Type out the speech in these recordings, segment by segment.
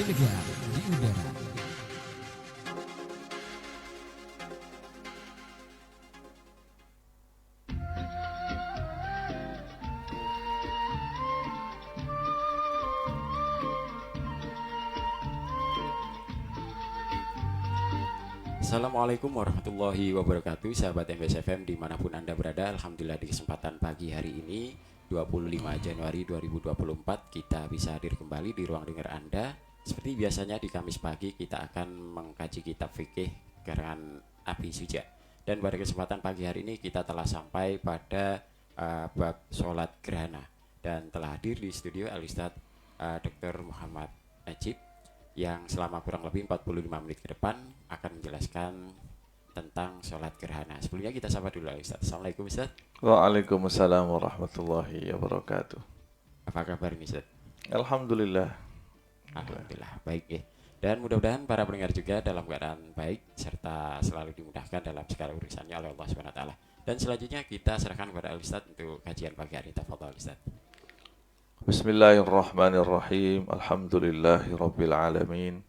Pendengar di udara. Assalamualaikum warahmatullahi wabarakatuh, sahabat MBS FM dimanapun Anda berada. Alhamdulillah di kesempatan pagi hari ini 25 Januari 2024 kita bisa hadir kembali di ruang dengar Anda. Seperti biasanya di Kamis pagi kita akan mengkaji kitab fikih karangan Abi Suja. Dan pada kesempatan pagi hari ini kita telah sampai pada bab sholat gerhana. Dan telah hadir di studio Al-Ustadz Dr. Muhammad Najib yang selama kurang lebih 45 menit ke depan akan menjelaskan tentang sholat gerhana. Sebelumnya kita sapa dulu Ustaz. Assalamualaikum Ustaz. Waalaikumsalam warahmatullahi wabarakatuh. Apa kabar nih Ustaz? Alhamdulillah. Alhamdulillah baik ya. Dan mudah-mudahan para pendengar juga dalam keadaan baik serta selalu dimudahkan dalam segala urusannya oleh Allah SWT. Dan selanjutnya kita serahkan kepada Ustaz untuk kajian pagi hari. Tafadhol Ustaz. Bismillahirrahmanirrahim. Alhamdulillahi rabbil alamin.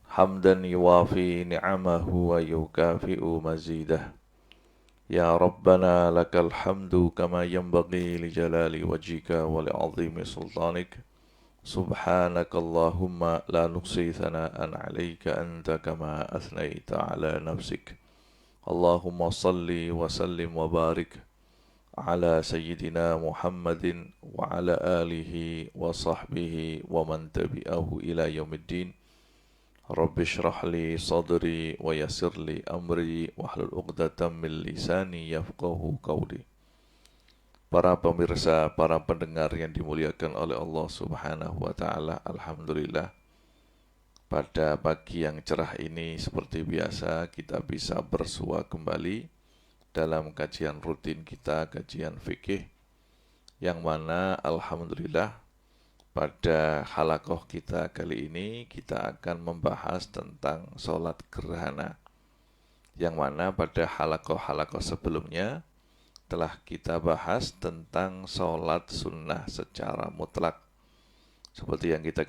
Hamdan yuwafi ni'amahu wa yukafi'u mazidah. Ya Rabbana lakal hamdu kama yanbaghi li jalali wajhika wa li 'azimi sultanik. Subhanakallahumma la nuhsi thana'an 'alaika anta kama athnaita 'ala nafsik. Allahumma salli wa sallim wa barik ala sayyidina Muhammadin wa ala alihi wa sahbihi wa man tabi'ahu ila yaumiddin. Rabbi shrah li sadri wa yassir li amri wahlul 'uqdatam min lisani yafqahu qawli. Para pemirsa, para pendengar yang dimuliakan oleh Allah Subhanahu wa taala, alhamdulillah pada pagi yang cerah ini seperti biasa kita bisa bersua kembali dalam kajian rutin kita, kajian fikih, yang mana alhamdulillah pada halaqah kita kali ini kita akan membahas tentang sholat gerhana, yang mana pada halaqah-halaqah sebelumnya telah kita bahas tentang sholat sunnah secara mutlak. Seperti yang kita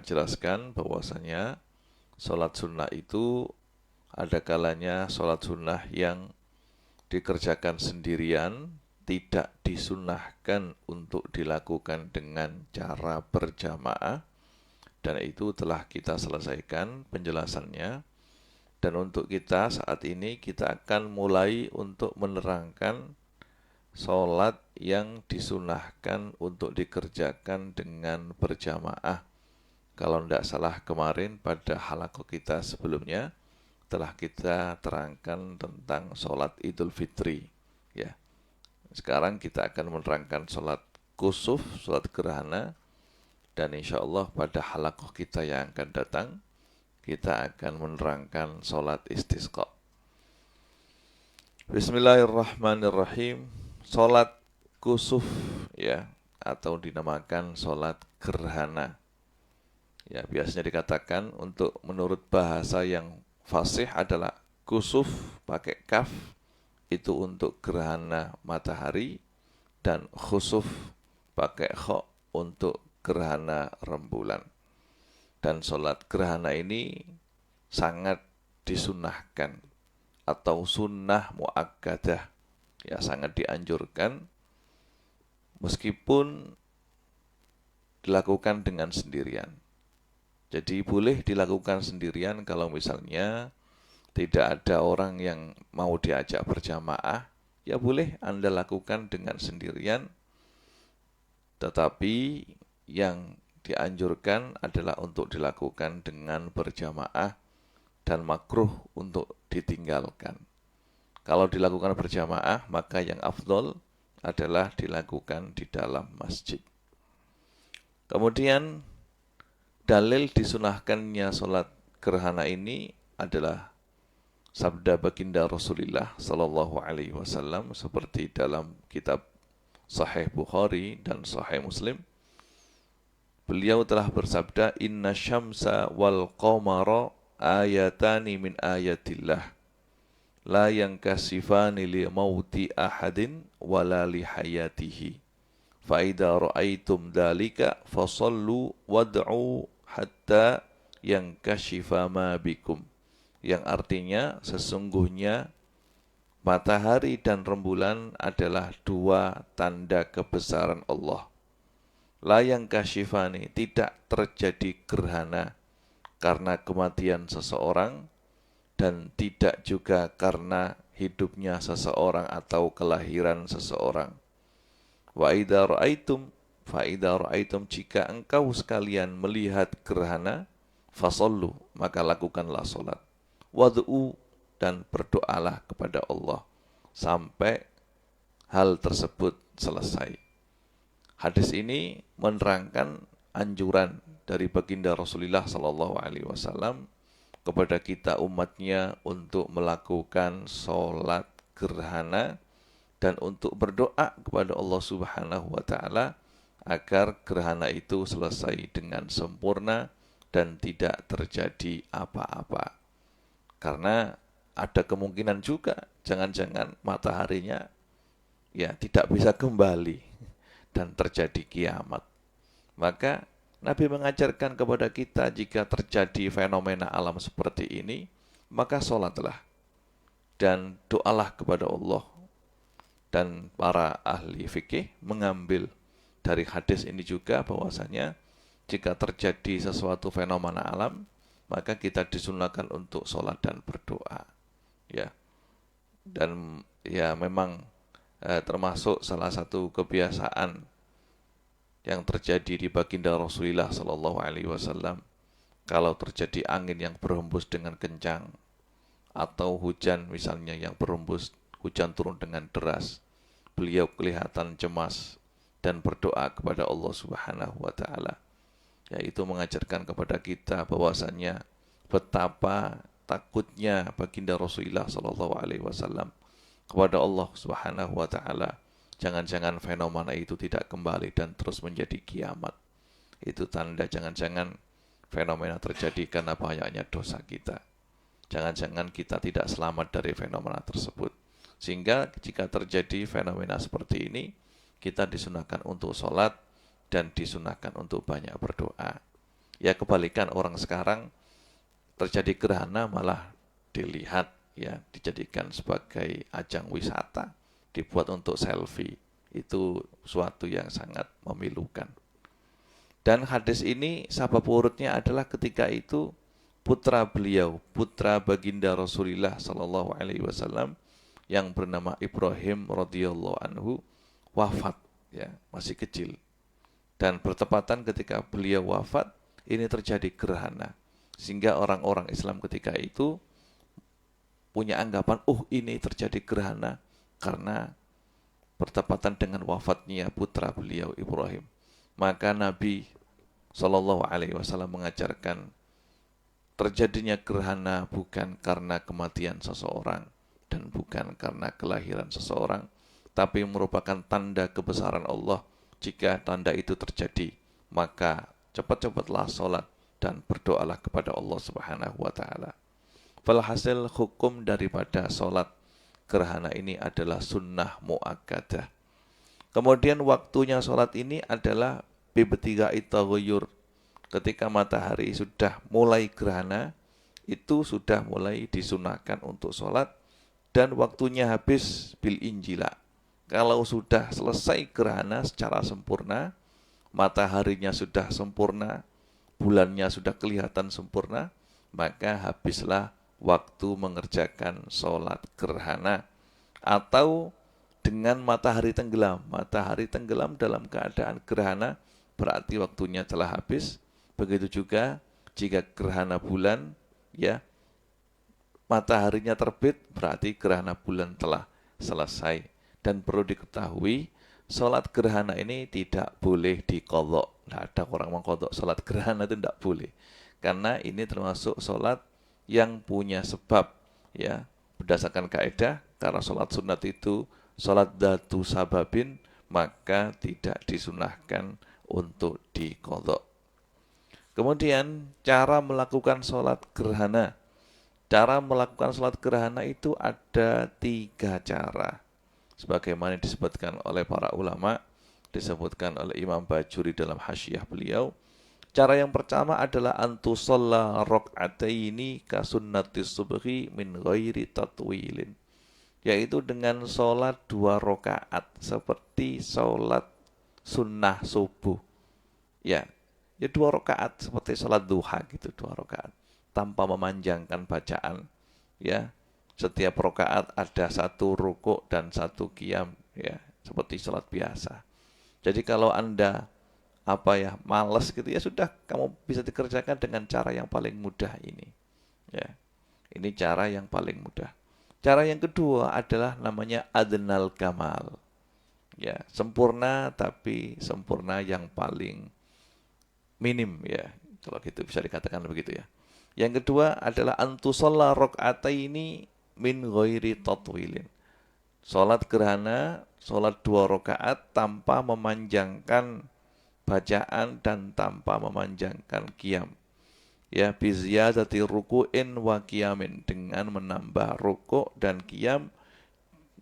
jelaskan bahwasanya sholat sunnah itu ada kalanya sholat sunnah yang dikerjakan sendirian, tidak disunnahkan untuk dilakukan dengan cara berjamaah, dan itu telah kita selesaikan penjelasannya. Dan untuk kita saat ini kita akan mulai untuk menerangkan sholat yang disunahkan untuk dikerjakan dengan berjamaah. Kalau tidak salah kemarin pada halaqah kita sebelumnya telah kita terangkan tentang sholat Idul Fitri, ya. Sekarang kita akan menerangkan sholat kusuf, sholat gerhana, dan insya Allah pada halaqah kita yang akan datang kita akan menerangkan sholat istisqa. Bismillahirrahmanirrahim. Sholat kusuf, ya, atau dinamakan sholat gerhana. Ya, biasanya dikatakan untuk menurut bahasa yang fasih adalah kusuf pakai kaf itu untuk gerhana matahari, dan khusuf pakai kha untuk gerhana rembulan. Dan sholat gerhana ini sangat disunahkan atau sunnah muakkadah, ya, sangat dianjurkan meskipun dilakukan dengan sendirian. Jadi boleh dilakukan sendirian kalau misalnya tidak ada orang yang mau diajak berjamaah, ya boleh Anda lakukan dengan sendirian. Tetapi yang dianjurkan adalah untuk dilakukan dengan berjamaah dan makruh untuk ditinggalkan. Kalau dilakukan berjamaah, maka yang afdol adalah dilakukan di dalam masjid. Kemudian dalil disunahkannya sholat gerhana ini adalah sabda baginda Rasulullah Sallallahu Alaihi Wasallam seperti dalam kitab Sahih Bukhari dan Sahih Muslim. Beliau telah bersabda, Inna syamsa wal qamara ayatani min ayatillah, la yankasifani li mauti ahadin wala li hayatihi. Fa idza ra'aitum dzalika fasallu wad'u hatta yankashifa ma bikum, yang artinya sesungguhnya matahari dan rembulan adalah dua tanda kebesaran Allah. La yankashifani, tidak terjadi gerhana karena kematian seseorang dan tidak juga karena hidupnya seseorang atau kelahiran seseorang. Wa idza ra'aitum fa idza ra'aitum, jika engkau sekalian melihat gerhana, fasallu, maka lakukanlah salat. Wad'u, dan berdoalah kepada Allah sampai hal tersebut selesai. Hadis ini menerangkan anjuran dari baginda Rasulullah sallallahu alaihi wasallam kepada kita umatnya untuk melakukan sholat gerhana dan untuk berdoa kepada Allah Subhanahu wa taala agar gerhana itu selesai dengan sempurna dan tidak terjadi apa-apa. Karena ada kemungkinan juga jangan-jangan mataharinya ya tidak bisa kembali dan terjadi kiamat. Maka Nabi mengajarkan kepada kita jika terjadi fenomena alam seperti ini, maka sholatlah dan doalah kepada Allah. Dan para ahli fikih mengambil dari hadis ini juga bahwasanya jika terjadi sesuatu fenomena alam, maka kita disunahkan untuk sholat dan berdoa. Ya, dan ya memang termasuk salah satu kebiasaan yang terjadi di baginda Rasulullah Sallallahu Alaihi Wasallam. Kalau terjadi angin yang berhembus dengan kencang atau hujan misalnya yang berhembus, hujan turun dengan deras, beliau kelihatan cemas dan berdoa kepada Allah Subhanahu Wa Taala. Yaitu mengajarkan kepada kita bahwasannya betapa takutnya baginda Rasulullah Sallallahu Alaihi Wasallam kepada Allah Subhanahu Wa Taala. Jangan-jangan fenomena itu tidak kembali dan terus menjadi kiamat. Itu tanda jangan-jangan fenomena terjadi karena banyaknya dosa kita. Jangan-jangan kita tidak selamat dari fenomena tersebut. Sehingga jika terjadi fenomena seperti ini, kita disunahkan untuk sholat dan disunahkan untuk banyak berdoa. Ya kebalikan orang sekarang, terjadi gerhana malah dilihat, ya dijadikan sebagai ajang wisata, dibuat untuk selfie. Itu suatu yang sangat memilukan. Dan hadis ini sabab urutnya adalah ketika itu putra beliau, putra baginda Rasulullah sallallahu alaihi wasallam yang bernama Ibrahim radhiyallahu anhu wafat, ya, masih kecil. Dan bertepatan ketika beliau wafat, ini terjadi gerhana. Sehingga orang-orang Islam ketika itu punya anggapan, ini terjadi gerhana karena bertepatan dengan wafatnya putra beliau Ibrahim. Maka Nabi Sallallahu Alaihi Wasallam mengajarkan terjadinya gerhana bukan karena kematian seseorang dan bukan karena kelahiran seseorang, tapi merupakan tanda kebesaran Allah. Jika tanda itu terjadi, maka cepat-cepatlah sholat dan berdoalah kepada Allah Subhanahu wa Ta'ala. Falhasil hukum daripada sholat gerhana ini adalah sunnah muakkadah. Kemudian waktunya sholat ini adalah bibtiga'i taghayyur. Ketika matahari sudah mulai gerhana, itu sudah mulai disunahkan untuk sholat dan waktunya habis bil injila. Kalau sudah selesai gerhana secara sempurna, mataharinya sudah sempurna, bulannya sudah kelihatan sempurna, maka habislah waktu mengerjakan sholat gerhana. Atau dengan matahari tenggelam. Matahari tenggelam dalam keadaan gerhana berarti waktunya telah habis. Begitu juga jika gerhana bulan, ya, mataharinya terbit berarti gerhana bulan telah selesai. Dan perlu diketahui, sholat gerhana ini tidak boleh diqadha. Tidak ada orang mengqadha sholat gerhana, itu tidak boleh. Karena ini termasuk sholat yang punya sebab, ya, berdasarkan kaidah. Karena sholat sunat itu sholat dzatu sababin, maka tidak disunahkan untuk diqadha. Kemudian cara melakukan sholat gerhana. Cara melakukan sholat gerhana itu ada 3 cara. Sebagaimana disebutkan oleh para ulama, disebutkan oleh Imam Bajuri dalam Hasyiah beliau. Cara yang pertama adalah antusalla rok'ataini kasunnatis subhi min ghairi tatwilin, yaitu dengan sholat 2 rakaat seperti sholat sunnah subuh. Ya, 2 rakaat seperti sholat duha gitu, 2 rakaat tanpa memanjangkan bacaan. Ya, setiap rakaat ada 1 rukuk dan 1 qiyam, ya, seperti sholat biasa. Jadi kalau Anda malas gitu, ya sudah, kamu bisa dikerjakan dengan cara yang paling mudah ini. Ya, ini cara yang paling mudah. Cara yang kedua adalah namanya adnal kamal. Ya, sempurna, tapi sempurna yang paling minim, ya. Kalau gitu bisa dikatakan begitu, ya. Yang kedua adalah antusalla rakaataini min ghairi tatwilin. Salat gerhana, salat 2 rakaat tanpa memanjangkan bacaan dan tanpa memanjangkan qiyam. Ya, bi ziyadati ruku'in wa qiyamin, dengan menambah rukuk dan qiyam,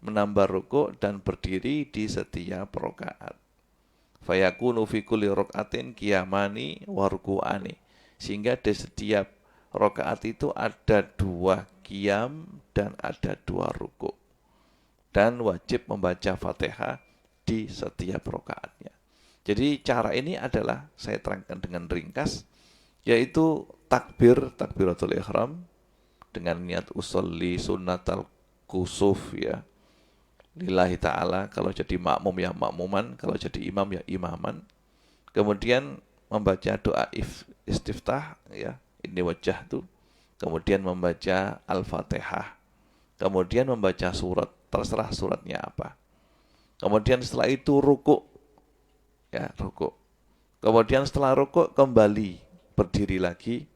menambah rukuk dan berdiri di setiap rakaat. Fayakunu fi kulli rakaatin qiyamani wa ruku'ani, sehingga di setiap rakaat itu ada 2 qiyam dan ada 2 rukuk, dan wajib membaca Fatihah di setiap rakaatnya. Jadi cara ini adalah saya terangkan dengan ringkas, yaitu takbiratul ihram dengan niat usolli sunnatal kusuf, ya, lillahi ta'ala. Kalau jadi makmum ya makmuman, kalau jadi imam ya imaman. Kemudian membaca doa istiftah, ya, ini wajah tuh. Kemudian membaca Al-Fatihah. Kemudian membaca surat, terserah suratnya apa. Kemudian setelah itu rukuk, ya, rukuk. Kemudian setelah rukuk kembali berdiri lagi,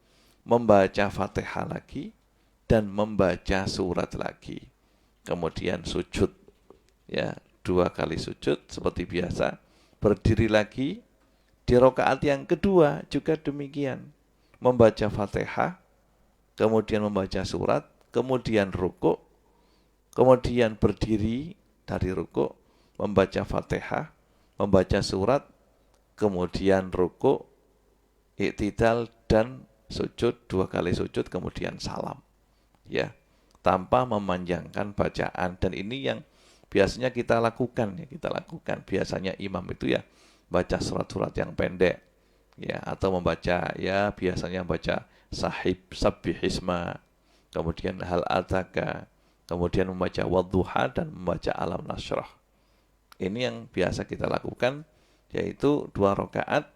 membaca Fatihah lagi, dan membaca surat lagi. Kemudian sujud, ya, 2 kali sujud seperti biasa. Berdiri lagi. Di rakaat yang kedua juga demikian, membaca Fatihah, kemudian membaca surat, kemudian rukuk, kemudian berdiri dari rukuk, membaca Fatihah, membaca surat, kemudian rukuk, i'tidal, dan sujud, 2 kali sujud, kemudian salam, ya, tanpa memanjangkan bacaan. Dan ini yang biasanya kita lakukan, ya, biasanya imam itu ya baca surat-surat yang pendek, ya, atau membaca, ya, biasanya baca sabbihisma, kemudian hal ataka, kemudian membaca wadduha, dan membaca alam nasrah. Ini yang biasa kita lakukan, yaitu 2 rakaat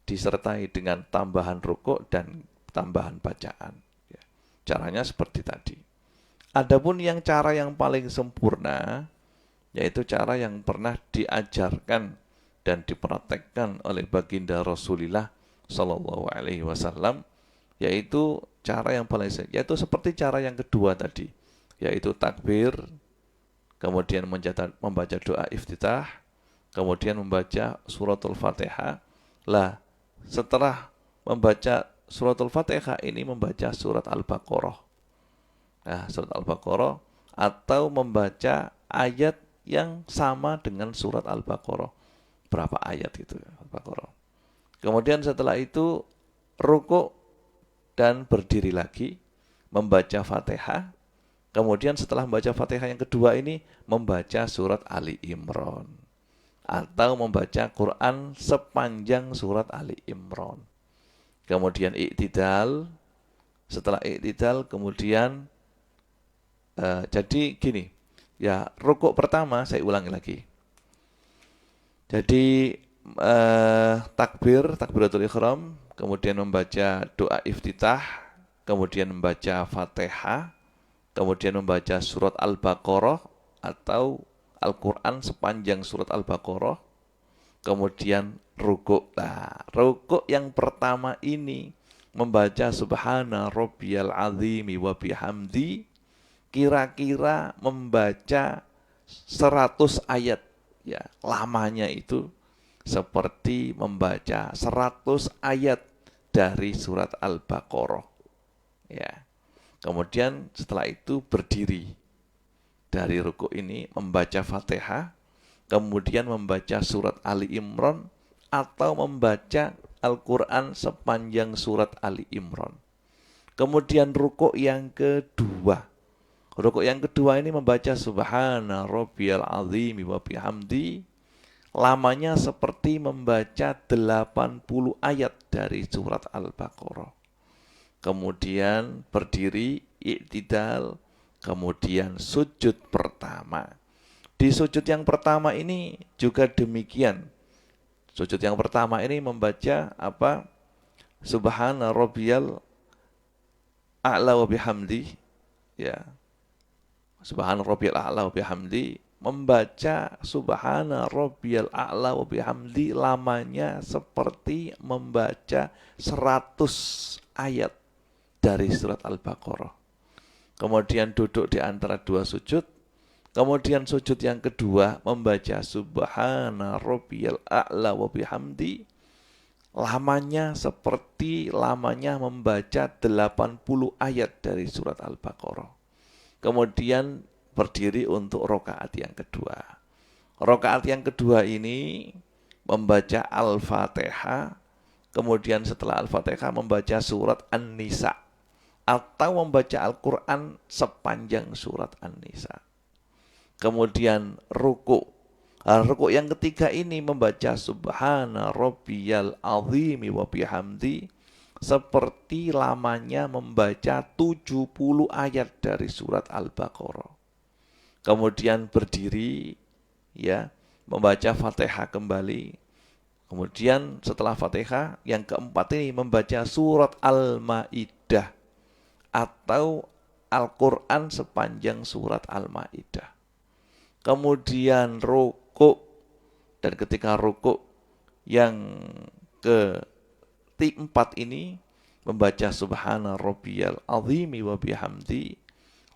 disertai dengan tambahan rukuk dan tambahan bacaan. Ya, caranya seperti tadi. Adapun yang cara yang paling sempurna, yaitu cara yang pernah diajarkan dan dipraktekkan oleh baginda Rasulullah Shallallahu Alaihi Wasallam, yaitu cara yang paling, yaitu seperti cara yang kedua tadi, yaitu takbir, kemudian membaca doa iftitah, kemudian membaca suratul Fatihah. Lah, setelah membaca suratul Fatihah ini membaca surat Al-Baqarah. Nah, surat Al-Baqarah, atau membaca ayat yang sama dengan surat Al-Baqarah. Berapa ayat itu, Al-Baqarah. Kemudian setelah itu rukuk dan berdiri lagi, membaca Fatihah. Kemudian setelah membaca Fatihah yang kedua ini membaca surat Ali Imran, atau membaca Quran sepanjang surat Ali Imran. Kemudian i'tidal. Setelah i'tidal kemudian jadi gini, ya, rukuk pertama saya ulangi lagi. Jadi takbiratul ihram, kemudian membaca doa iftitah, kemudian membaca Fatihah, kemudian membaca surat Al-Baqarah atau Al-Quran sepanjang surat Al-Baqarah, kemudian rukuk. Nah, rukuk yang pertama ini membaca Subhana Rabbiyal Azimi wa bihamdi, kira-kira membaca 100 ayat, ya, lamanya itu seperti membaca 100 ayat dari surat Al-Baqarah, ya. Kemudian setelah itu berdiri dari rukuk ini, membaca Fatihah, kemudian membaca surat Ali Imran, atau membaca Al-Quran sepanjang surat Ali Imran. Kemudian rukuk yang kedua. Rukuk yang kedua ini membaca Subhana Rabbiyal Azim wa bihamdi. Lamanya seperti membaca 80 ayat dari surat Al-Baqarah. Kemudian berdiri, i'tidal, kemudian sujud pertama. Di sujud yang pertama ini juga demikian. Sujud yang pertama ini membaca apa? Subhana rabbiyal a'la wa bihamdi, ya. Subhana rabbiyal a'la wa bihamdi, membaca subhana rabbiyal a'la wa bihamdi lamanya seperti membaca 100 ayat dari surat Al-Baqarah. Kemudian duduk di antara dua sujud. Kemudian sujud yang kedua membaca subhana rabbiyal a'la wa bihamdi. Lamanya seperti lamanya membaca 80 ayat dari surat Al-Baqarah. Kemudian berdiri untuk rakaat yang kedua. Rakaat yang kedua ini membaca Al-Fatihah. Kemudian setelah Al-Fatihah membaca surat An-Nisa. Atau membaca Al-Quran sepanjang surat An-Nisa. Kemudian ruku. Ruku yang ketiga ini membaca Subhana Rabbiyal Azim wa bihamdi seperti lamanya membaca 70 ayat dari surat Al-Baqarah. Kemudian berdiri, ya, membaca Fatihah kembali. Kemudian setelah Fatihah yang keempat ini membaca surat Al-Maidah atau Al-Quran sepanjang surat Al-Maidah. Kemudian rukuk, dan ketika rukuk yang keempat ini membaca Subhana Rabbiyal Azimi wa bihamdi,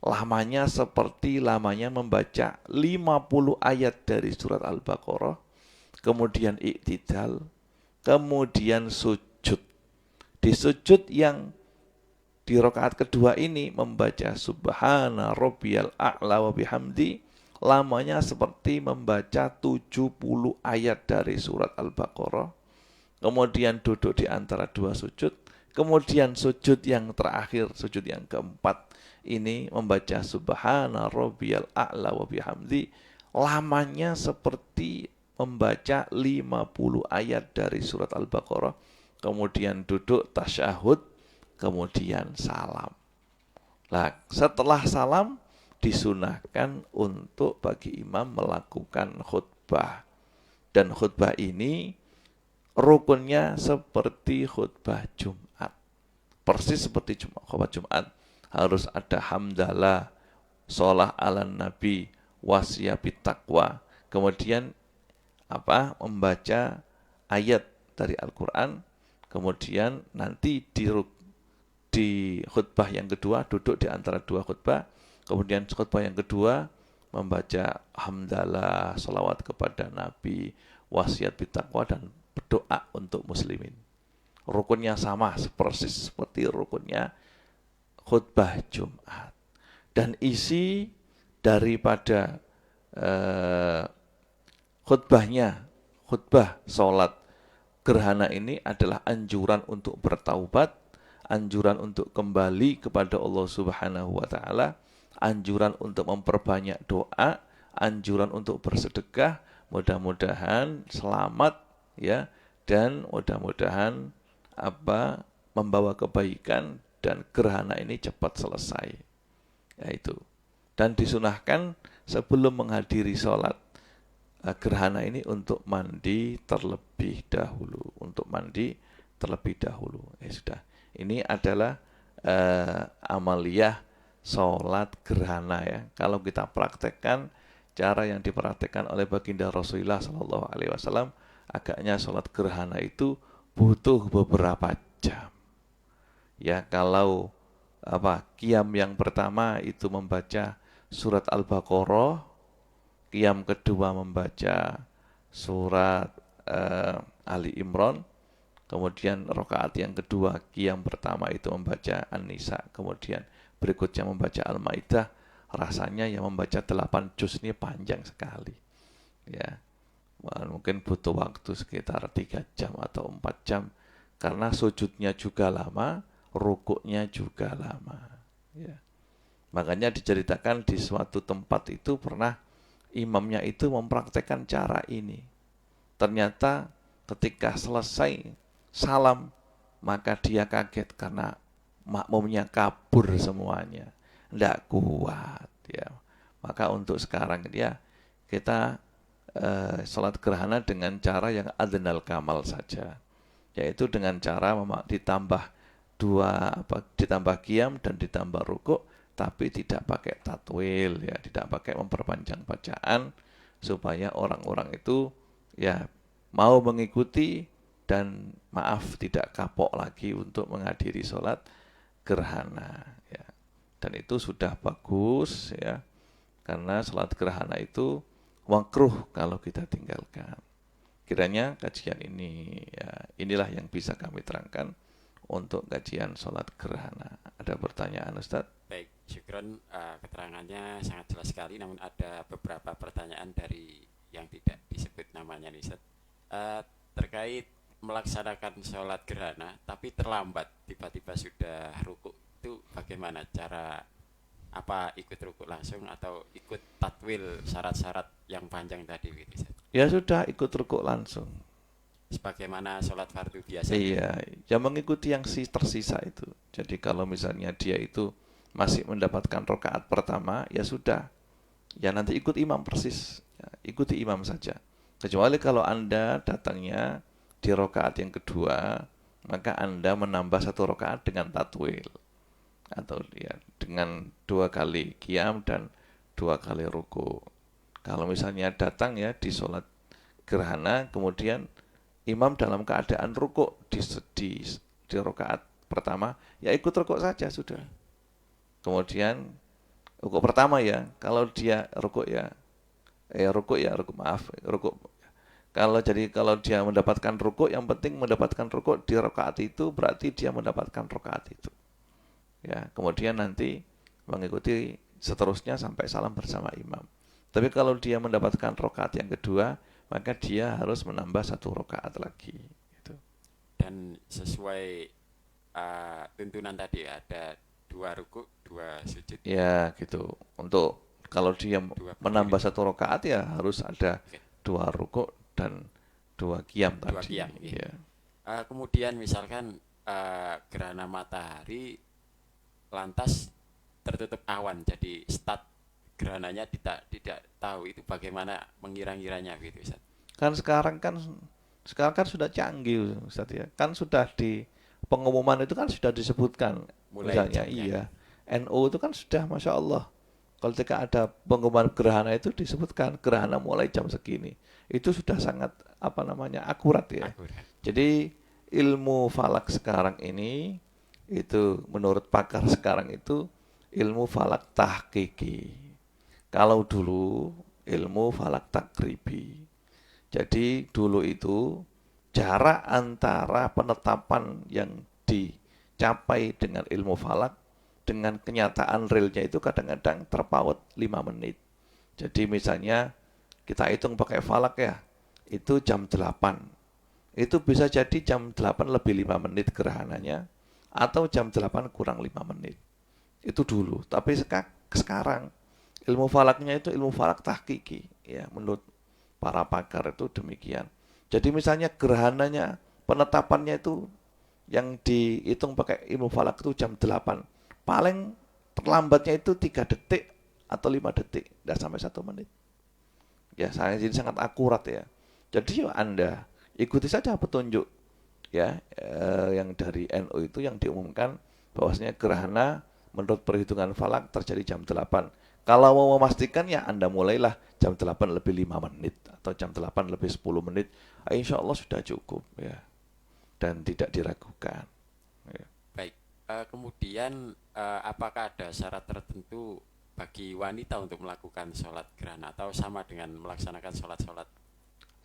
lamanya seperti lamanya membaca 50 ayat dari surat Al-Baqarah. Kemudian i'tidal, kemudian sujud. Di sujud yang di rakaat kedua ini membaca Subhana Rabbiyal A'la wa bihamdi, lamanya seperti membaca 70 ayat dari surat Al-Baqarah. Kemudian duduk di antara dua sujud. Kemudian sujud yang terakhir, sujud yang keempat ini membaca Subhana Rabbiyal A'la wa bihamdi, lamanya seperti membaca 50 ayat dari surat Al-Baqarah. Kemudian duduk tasyahud, kemudian salam. Nah, setelah salam disunahkan untuk bagi imam melakukan khutbah. Dan khutbah ini rukunnya seperti khutbah Jumat. Persis seperti khutbah Jumat. Harus ada hamdalah, sholah ala nabi, wasiyabit taqwa. Kemudian membaca ayat dari Al-Quran. Kemudian nanti di khutbah yang kedua duduk di antara dua khutbah. Kemudian khutbah yang kedua membaca hamdalah, salawat kepada Nabi, wasiat bitaqwa, dan berdoa untuk muslimin. Rukunnya sama persis seperti rukunnya khutbah Jumat. Dan isi daripada khutbah sholat gerhana ini adalah anjuran untuk bertaubat, anjuran untuk kembali kepada Allah Subhanahu wa taala, anjuran untuk memperbanyak doa, anjuran untuk bersedekah. Mudah-mudahan selamat, ya, dan mudah-mudahan membawa kebaikan dan gerhana ini cepat selesai. Yaitu. Dan disunahkan sebelum menghadiri sholat gerhana ini untuk mandi terlebih dahulu, sudah. Ini adalah amaliyah sholat gerhana, ya. Kalau kita praktekkan cara yang dipraktekkan oleh baginda Rasulullah SAW, agaknya sholat gerhana itu butuh beberapa jam. Ya, kalau qiyam yang pertama itu membaca surat Al-Baqarah, qiyam kedua membaca surat Ali Imran, kemudian rakaat yang kedua qiyam pertama itu membaca An-Nisa, kemudian berikutnya membaca Al-Maidah. Rasanya yang membaca 8 juz ini panjang sekali, ya. Mungkin butuh waktu sekitar 3 jam atau 4 jam karena sujudnya juga lama, rukuknya juga lama. Ya. Makanya diceritakan di suatu tempat itu pernah imamnya itu mempraktekkan cara ini. Ternyata ketika selesai salam, maka dia kaget karena makmumnya kabur semuanya. Tidak kuat ya. Maka untuk sekarang dia kita sholat gerhana dengan cara yang adnal kamal saja, yaitu dengan cara ditambah qiyam dan ditambah rukuk, tapi tidak pakai tatwil ya, tidak pakai memperpanjang bacaan, supaya orang-orang itu ya mau mengikuti dan maaf tidak kapok lagi untuk menghadiri sholat gerhana ya. Dan itu sudah bagus ya, karena sholat gerhana itu makruh kalau kita tinggalkan. Kiranya kajian ini ya, inilah yang bisa kami terangkan untuk kajian sholat gerhana. Ada pertanyaan Ustaz? Baik, syukron, keterangannya sangat jelas sekali, namun ada beberapa pertanyaan dari yang tidak disebut namanya nih Ustaz. Terkait melaksanakan sholat gerhana tapi terlambat, tiba-tiba sudah rukuk, itu bagaimana cara, apa ikut rukuk langsung atau ikut tatwil syarat-syarat yang panjang tadi gitu Ustaz? Ya sudah, ikut rukuk langsung. Sebagaimana sholat fardu biasa gitu. Iya, ya mengikuti yang tersisa itu. Jadi kalau misalnya dia itu masih mendapatkan rakaat pertama, ya sudah. Ya nanti ikut imam persis. Ya, ikuti imam saja. Kecuali kalau Anda datangnya di rakaat yang kedua, maka Anda menambah satu rakaat dengan tatwil. Atau ya dengan 2 kali qiyam dan 2 kali ruku. Kalau misalnya datang ya di sholat gerhana, kemudian imam dalam keadaan rukuk di rakaat pertama, ya ikut rukuk saja sudah. Kemudian rukuk pertama ya, kalau dia rukuk ya, rukuk. Kalau dia mendapatkan rukuk, yang penting mendapatkan rukuk di rakaat itu, berarti dia mendapatkan rakaat itu. Ya, kemudian nanti mengikuti seterusnya sampai salam bersama imam. Tapi kalau dia mendapatkan rakaat yang kedua, maka dia harus menambah 1 rakaat lagi. Gitu. Dan sesuai tuntunan tadi ada 2 rukuk 2 sujud, Ya, gitu. Untuk kalau dia 2 berdiri, menambah 1 rakaat ya harus ada oke, 2 rukuk dan 2 qiyam 2 qiyam tadi. gitu. Ya. Kemudian misalkan gerhana matahari lantas tertutup awan, jadi start gerhananya tidak tahu, itu bagaimana mengira-ngiranya gitu Ustaz? Kan sekarang kan sudah canggih Ustaz ya. Kan sudah di pengumuman itu kan sudah disebutkan. Mulai Misalnya jamnya iya, gitu. NU itu kan sudah Masya Allah. Kalau ketika ada pengumuman gerhana itu disebutkan gerhana mulai jam segini. Itu sudah sangat akurat ya. Akurat. Jadi ilmu falak sekarang ini itu menurut pakar sekarang itu ilmu falak tahqiqi. Kalau dulu ilmu falak takribi. Jadi dulu itu jarak antara penetapan yang dicapai dengan ilmu falak dengan kenyataan realnya itu kadang-kadang terpaut 5 menit. Jadi misalnya kita hitung pakai falak ya, itu jam 8. Itu bisa jadi jam 8 lebih 5 menit gerhananya, atau jam 8 kurang 5 menit. Itu dulu. Tapi sekarang ilmu falaknya itu ilmu falak tahqiqi ya, menurut para pakar itu demikian. Jadi misalnya gerhananya penetapannya itu yang dihitung pakai ilmu falak itu jam 8. Paling terlambatnya itu 3 detik atau 5 detik, tidak sampai 1 menit. Ya, jadi sangat akurat ya. Jadi yuk Anda ikuti saja petunjuk ya, yang dari NU itu yang diumumkan bahwasanya gerhana menurut perhitungan falak terjadi jam 8. Kalau mau memastikan ya Anda mulailah jam 8 lebih 5 menit atau jam 8 lebih 10 menit. Insya Allah sudah cukup ya, dan tidak diragukan. Ya. Baik, kemudian apakah ada syarat tertentu bagi wanita untuk melakukan sholat gerhana atau sama dengan melaksanakan sholat-sholat?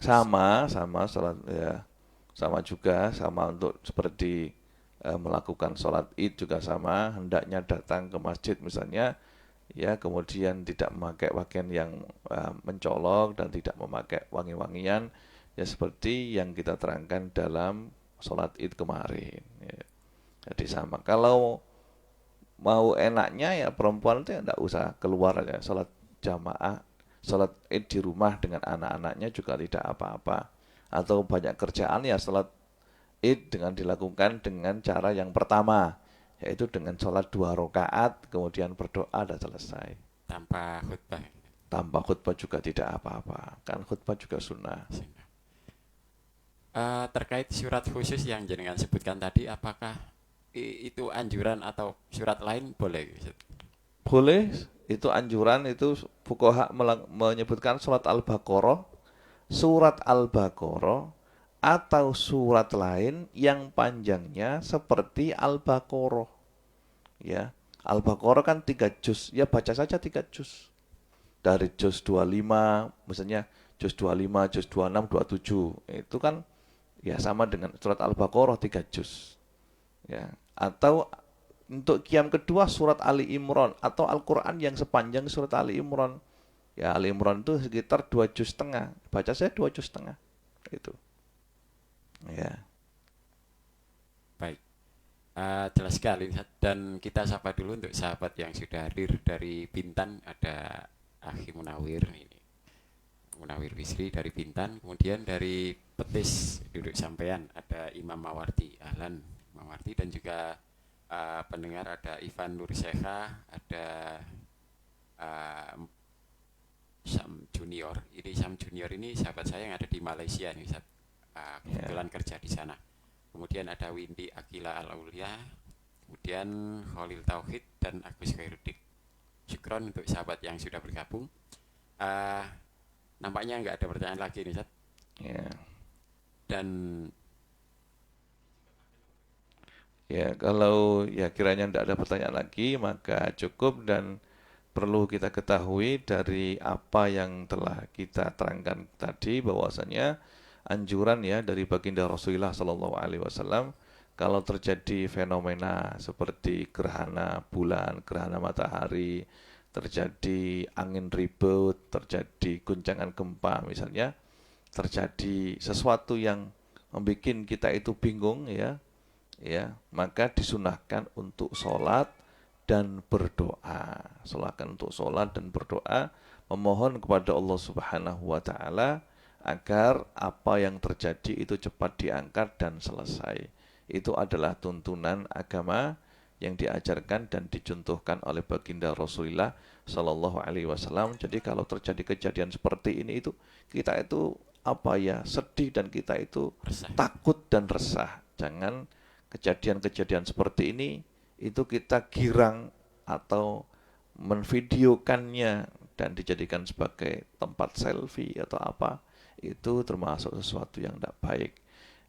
Sama sholat ya, sama juga, sama untuk seperti melakukan sholat id juga sama, hendaknya datang ke masjid misalnya ya, kemudian tidak memakai pakaian yang mencolok dan tidak memakai wangi-wangian ya, seperti yang kita terangkan dalam sholat id kemarin ya. Jadi sama. Kalau mau enaknya ya perempuan itu tidak usah keluar aja, sholat jamaah, sholat id di rumah dengan anak-anaknya juga tidak apa-apa. Atau banyak kerjaan ya sholat id dengan dilakukan dengan cara yang pertama, yaitu dengan sholat 2 rakaat kemudian berdoa dan selesai. Tanpa khutbah. Tanpa khutbah juga tidak apa-apa, kan khutbah juga sunnah. Terkait surat khusus yang jenengan sebutkan tadi, apakah itu anjuran atau surat lain boleh? Boleh, itu anjuran, itu fuqaha menyebutkan surat Al-Baqarah atau surat lain yang panjangnya seperti Al-Baqarah. Ya, Al-Baqarah kan 3 juz, ya baca saja 3 juz. Dari juz 25, misalnya juz 25, juz 26, 27, itu kan ya sama dengan surat Al-Baqarah 3 juz. Ya, atau untuk qiyam kedua surat Ali Imran atau Al-Quran yang sepanjang surat Ali Imran. Ya, Ali Imran itu sekitar 2 juz setengah. Baca saya 2 juz setengah. Itu. Ya. Baik. Jelas sekali. Dan kita sapa dulu untuk sahabat yang sudah hadir dari Bintan. Ada Akhi Munawir ini. Munawir Bisri dari Bintan. Kemudian dari Petis duduk sampean ada Imam Mawardi. Ahlan Mawardi, dan juga pendengar ada Ivan Nurseha, ada Sam Junior. Ini Sam Junior ini sahabat saya yang ada di Malaysia nih, kebetulan kerja di sana. Kemudian ada Windy Akila Al-Aulia, kemudian Khalil Tauhid dan Agus Khairuddin. Syukron untuk sahabat yang sudah bergabung. Nampaknya nggak ada pertanyaan lagi nih, Ustaz. Ya. Dan Ya, kalau ya kiranya tidak ada pertanyaan lagi, maka cukup. Dan perlu kita ketahui dari apa yang telah kita terangkan tadi, bahwasanya anjuran ya dari baginda Rasulullah Sallallahu Alaihi Wasallam, kalau terjadi fenomena seperti gerhana bulan, gerhana matahari, terjadi angin ribut, terjadi guncangan gempa misalnya, terjadi sesuatu yang membuat kita itu bingung ya, maka disunahkan untuk sholat dan berdoa. Sholatkan untuk sholat dan berdoa, memohon kepada Allah Subhanahu wa Ta'ala agar apa yang terjadi itu cepat diangkat dan selesai. Itu adalah tuntunan agama yang diajarkan dan dicontohkan oleh baginda Rasulullah Sallallahu Alaihi Wasallam. Jadi kalau terjadi kejadian seperti ini, itu kita itu sedih, dan kita itu resah. takut dan resah. Jangan kejadian-kejadian seperti ini itu kita girang atau menvideokannya dan dijadikan sebagai tempat selfie atau apa. Itu termasuk sesuatu yang tidak baik.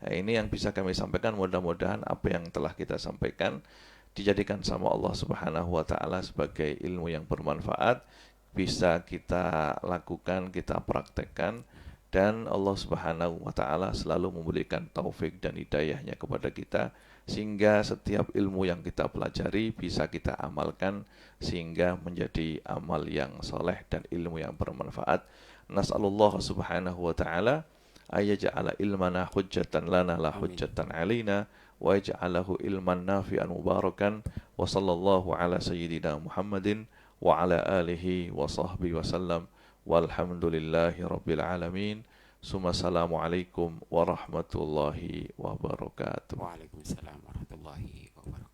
Nah, ini yang bisa kami sampaikan. Mudah-mudahan apa yang telah kita sampaikan dijadikan sama Allah Subhanahu wa Ta'ala sebagai ilmu yang bermanfaat, bisa kita lakukan, kita praktekkan, dan Allah Subhanahu wa Ta'ala selalu memberikan taufik dan hidayahnya kepada kita, sehingga setiap ilmu yang kita pelajari bisa kita amalkan sehingga menjadi amal yang soleh dan ilmu yang bermanfaat. Nas'alullah Subhanahu wa Ta'ala ayaj'ala ilmana hujjatan lana la hujjatan alaina, wa yaj'alahu ilman nafi'an mubarakan, wa sallallahu ala sayyidina Muhammadin wa ala alihi wa sahbihi wa sallam, walhamdulillahi rabbil alamin. Assalamualaikum warahmatullahi wabarakatuh. Waalaikumsalam warahmatullahi wabarakatuh.